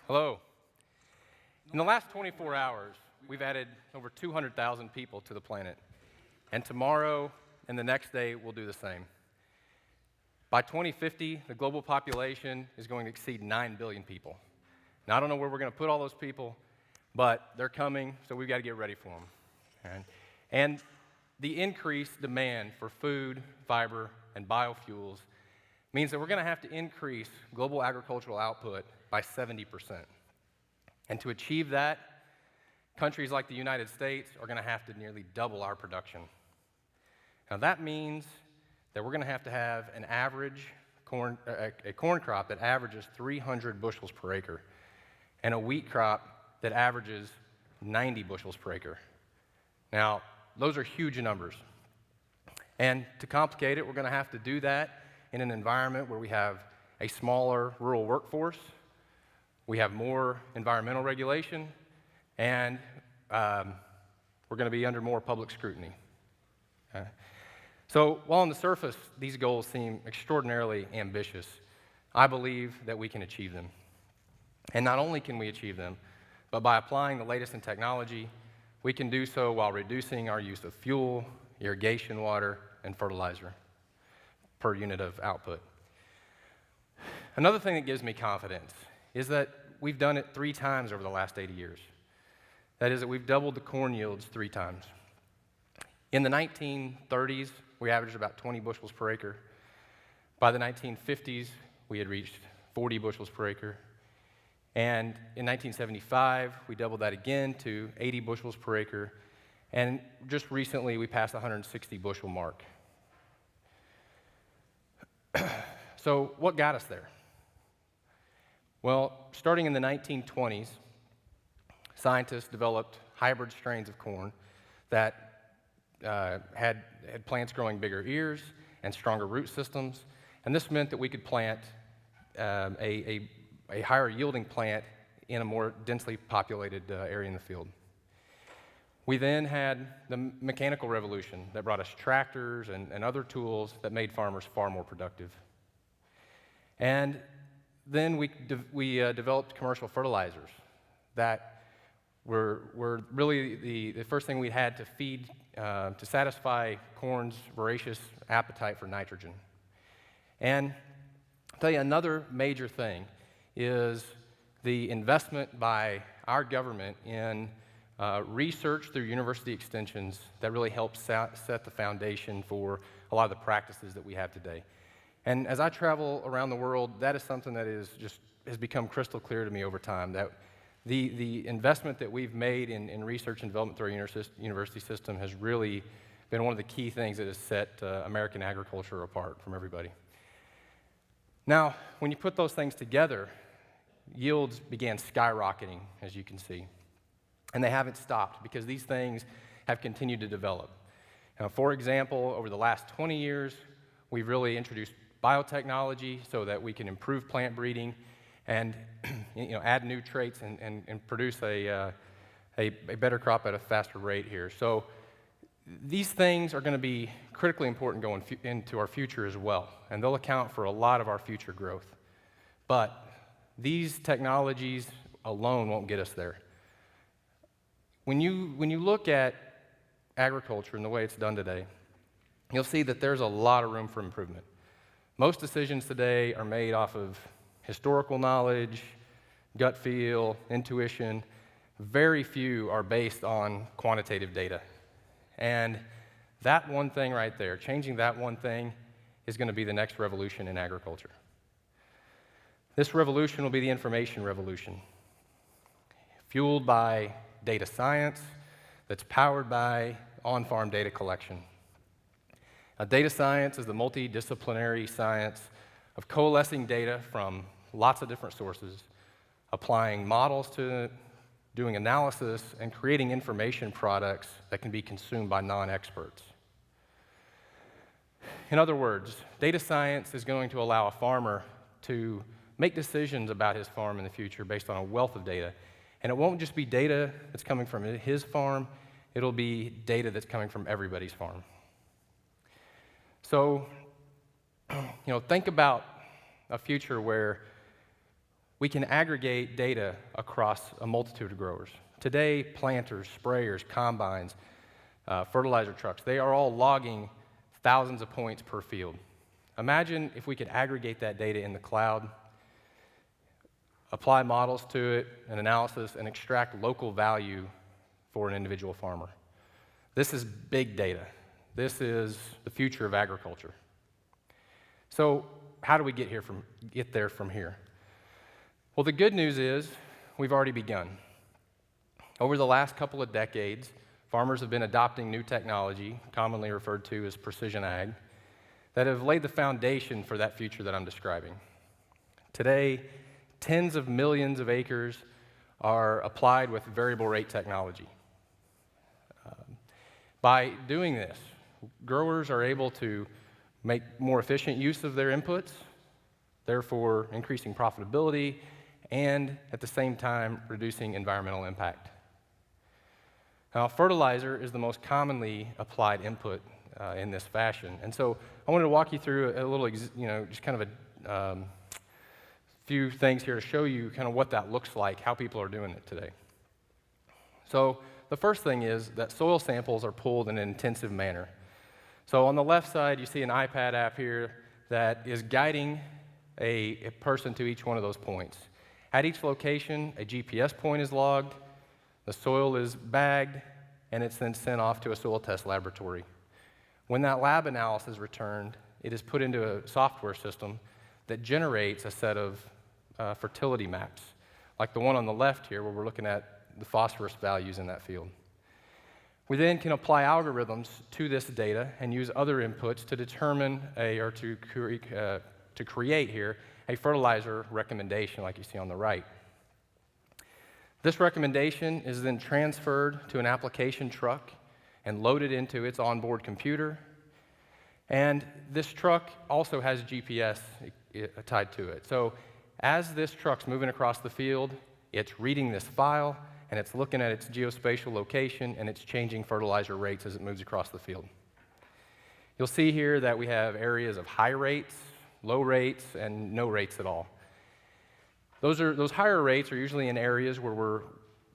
Hello. In the last 24 hours, we've added over 200,000 people to the planet. And tomorrow and the next day, we'll do the same. By 2050, the global population is going to exceed 9 billion people. Now, I don't know where we're going to put all those people, but they're coming, so we've got to get ready for them. And the increased demand for food, fiber, and biofuels means that we're going to have to increase global agricultural output by 70%. And to achieve that, countries like the United States are going to have to nearly double our production. Now that means that we're going to have an average corn crop that averages 300 bushels per acre, and a wheat crop that averages 90 bushels per acre. Now, those are huge numbers. And to complicate it, we're going to have to do that in an environment where we have a smaller rural workforce, we have more environmental regulation, and we're going to be under more public scrutiny. So while on the surface these goals seem extraordinarily ambitious, I believe that we can achieve them. And not only can we achieve them, but by applying the latest in technology, we can do so while reducing our use of fuel, irrigation water, and fertilizer per unit of output. Another thing that gives me confidence is that we've done it 3 times over the last 80 years. That is that we've doubled the corn yields 3 times. In the 1930s, we averaged about 20 bushels per acre. By the 1950s, we had reached 40 bushels per acre. And in 1975, we doubled that again to 80 bushels per acre. And just recently, we passed the 160 bushel mark. So what got us there? Well, starting in the 1920s, scientists developed hybrid strains of corn that had plants growing bigger ears and stronger root systems, and this meant that we could plant a higher yielding plant in a more densely populated area in the field. We then had the mechanical revolution that brought us tractors and other tools that made farmers far more productive. And then we developed commercial fertilizers that were really the first thing we had to feed to satisfy corn's voracious appetite for nitrogen. And I'll tell you another major thing is the investment by our government in research through university extensions that really helps set the foundation for a lot of the practices that we have today. And as I travel around the world, that is something that has become crystal clear to me over time, that the investment that we've made in research and development through our university system has really been one of the key things that has set American agriculture apart from everybody. Now, when you put those things together, yields began skyrocketing, as you can see. And they haven't stopped because these things have continued to develop. Now, for example, over the last 20 years, we've really introduced biotechnology so that we can improve plant breeding and add new traits and produce a better crop at a faster rate here. So these things are going to be critically important going into our future as well, and they'll account for a lot of our future growth. But these technologies alone won't get us there. When you look at agriculture and the way it's done today, you'll see that there's a lot of room for improvement. Most decisions today are made off of historical knowledge, gut feel, intuition. Very few are based on quantitative data. And that one thing right there, changing that one thing, is going to be the next revolution in agriculture. This revolution will be the information revolution, fueled by data science that's powered by on-farm data collection. Now, data science is the multidisciplinary science of coalescing data from lots of different sources, applying models to it, doing analysis, and creating information products that can be consumed by non-experts. In other words, data science is going to allow a farmer to make decisions about his farm in the future based on a wealth of data. And it won't just be data that's coming from his farm, it'll be data that's coming from everybody's farm. So, think about a future where we can aggregate data across a multitude of growers. Today, planters, sprayers, combines, fertilizer trucks, they are all logging thousands of points per field. Imagine if we could aggregate that data in the cloud, apply models to it, an analysis, and extract local value for an individual farmer. This is big data. This is the future of agriculture. So how do we get there from here? Well, the good news is we've already begun. Over the last couple of decades, farmers have been adopting new technology, commonly referred to as precision ag, that have laid the foundation for that future that I'm describing. Today, tens of millions of acres are applied with variable rate technology. By doing this, growers are able to make more efficient use of their inputs, therefore increasing profitability, and at the same time reducing environmental impact. Now, fertilizer is the most commonly applied input in this fashion, and so I wanted to walk you through a little, just kind of a few things here to show you kind of what that looks like, how people are doing it today. So the first thing is that soil samples are pulled in an intensive manner. So on the left side, you see an iPad app here that is guiding a person to each one of those points. At each location, a GPS point is logged, the soil is bagged, and it's then sent off to a soil test laboratory. When that lab analysis is returned, it is put into a software system that generates a set of fertility maps, like the one on the left here where we're looking at the phosphorus values in that field. We then can apply algorithms to this data and use other inputs to determine to create here a fertilizer recommendation like you see on the right. This recommendation is then transferred to an application truck and loaded into its onboard computer. And this truck also has GPS tied to it. So as this truck's moving across the field, it's reading this file, and it's looking at its geospatial location, and it's changing fertilizer rates as it moves across the field. You'll see here that we have areas of high rates, low rates, and no rates at all. Those higher rates are usually in areas where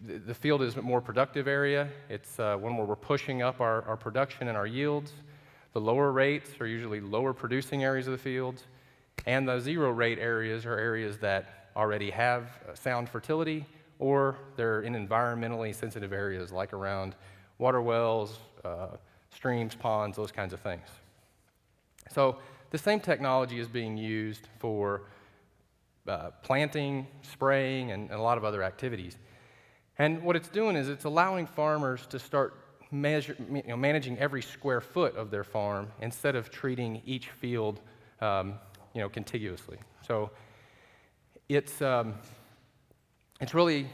the field is a more productive area. It's one where we're pushing up our production and our yields. The lower rates are usually lower producing areas of the fields. And the zero rate areas are areas that already have sound fertility, or they're in environmentally sensitive areas like around water wells, streams, ponds, those kinds of things. So the same technology is being used for planting, spraying, and a lot of other activities. And what it's doing is it's allowing farmers to start managing every square foot of their farm instead of treating each field contiguously. So it's a really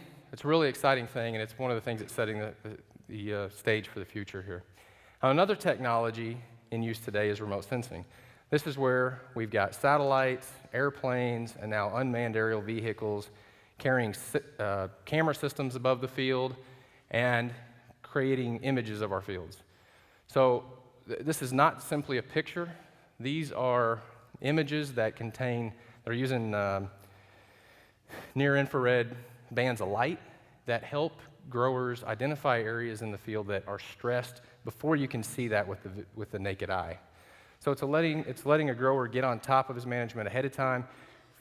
exciting thing, and it's one of the things that's setting the stage for the future here. Now, another technology in use today is remote sensing. This is where we've got satellites, airplanes, and now unmanned aerial vehicles carrying camera systems above the field and creating images of our fields. So this is not simply a picture. These are images that they're using near-infrared bands of light that help growers identify areas in the field that are stressed before you can see that with the naked eye. So it's letting a grower get on top of his management ahead of time,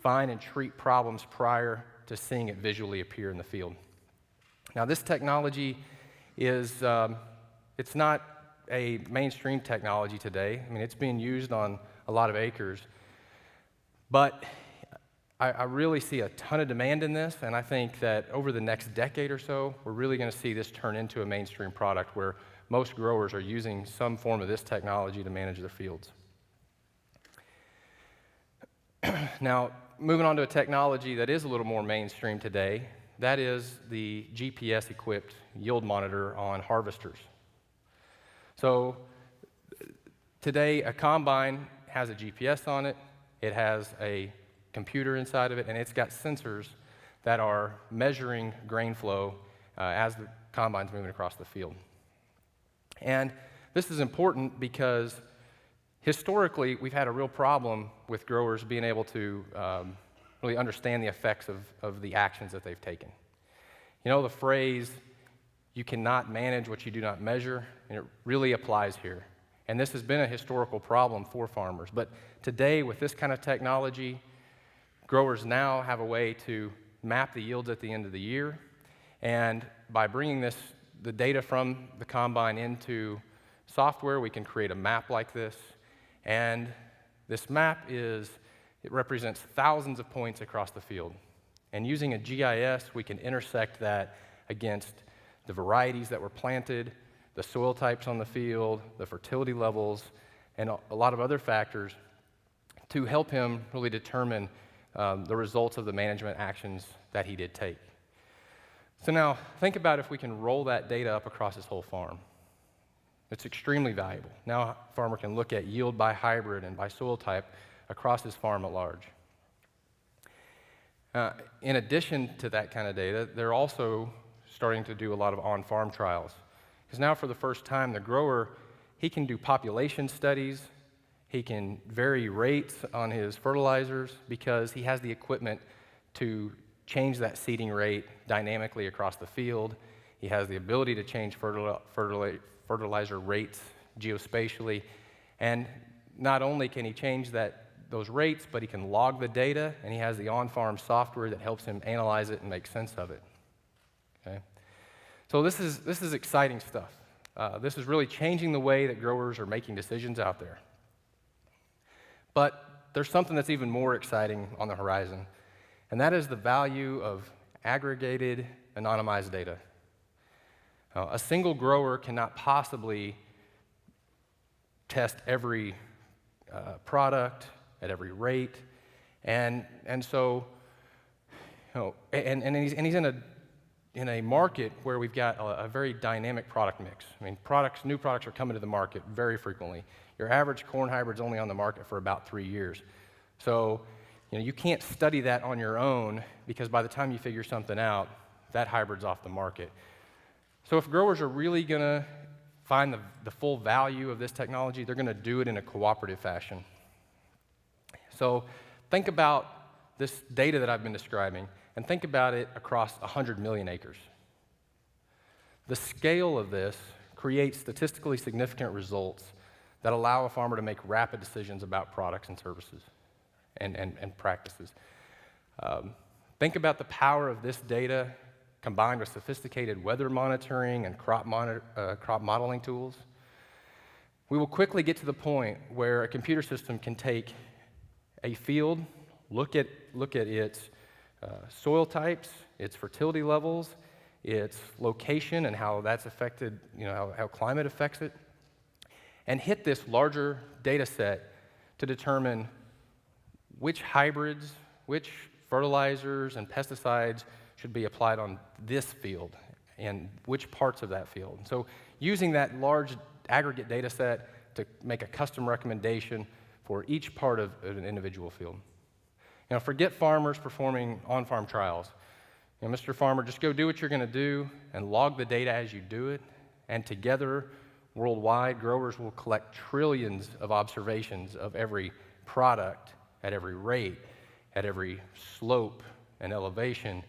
find and treat problems prior to seeing it visually appear in the field. Now, this technology is, it's not a mainstream technology today. I mean, it's being used on a lot of acres, but I really see a ton of demand in this, and I think that over the next decade or so, we're really going to see this turn into a mainstream product where most growers are using some form of this technology to manage their fields. Now, moving on to a technology that is a little more mainstream today, that is the GPS-equipped yield monitor on harvesters. So today, a combine has a GPS on it, it has a computer inside of it, and it's got sensors that are measuring grain flow as the combine's moving across the field. And this is important because historically we've had a real problem with growers being able to really understand the effects of the actions that they've taken. You know the phrase, you cannot manage what you do not measure, and it really applies here. And this has been a historical problem for farmers. But today, with this kind of technology, growers now have a way to map the yields at the end of the year. And by bringing the data from the combine into software, we can create a map like this. And this map it represents thousands of points across the field. And using a GIS, we can intersect that against the varieties that were planted, the soil types on the field, the fertility levels, and a lot of other factors to help him really determine the results of the management actions that he did take. So now, think about if we can roll that data up across his whole farm. It's extremely valuable. Now a farmer can look at yield by hybrid and by soil type across his farm at large. In addition to that kind of data, they're also starting to do a lot of on-farm trials. Because now for the first time, the grower, he can do population studies, he can vary rates on his fertilizers because he has the equipment to change that seeding rate dynamically across the field. He has the ability to change fertilizer rates geospatially. And not only can he change those rates, but he can log the data, and he has the on-farm software that helps him analyze it and make sense of it. Okay? So this is exciting stuff. This is really changing the way that growers are making decisions out there. But there's something that's even more exciting on the horizon, and that is the value of aggregated, anonymized data. A single grower cannot possibly test every product at every rate, and so, and he's in a market where we've got a very dynamic product mix. I mean, new products are coming to the market very frequently. Your average corn hybrid's only on the market for about 3 years. So, you can't study that on your own because by the time you figure something out, that hybrid's off the market. So if growers are really gonna find the full value of this technology, they're gonna do it in a cooperative fashion. So think about this data that I've been describing, and think about it across 100 million acres. The scale of this creates statistically significant results that allow a farmer to make rapid decisions about products and services and practices. Think about the power of this data combined with sophisticated weather monitoring and crop modeling tools. We will quickly get to the point where a computer system can take a field, look at its soil types, its fertility levels, its location and how that's affected, how climate affects it, and hit this larger data set to determine which hybrids, which fertilizers and pesticides should be applied on this field and which parts of that field. So using that large aggregate data set to make a custom recommendation for each part of an individual field. Forget farmers performing on-farm trials. Mr. Farmer, just go do what you're going to do and log the data as you do it, and together, worldwide, growers will collect trillions of observations of every product at every rate, at every slope and elevation,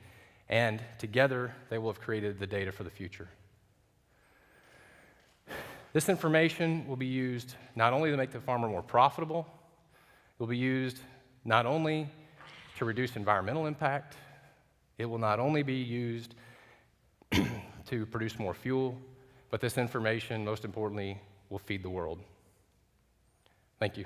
and together they will have created the data for the future. This information will be used not only to make the farmer more profitable, it will be used not only to reduce environmental impact, it will not only be used to produce more fuel, but this information, most importantly, will feed the world. Thank you.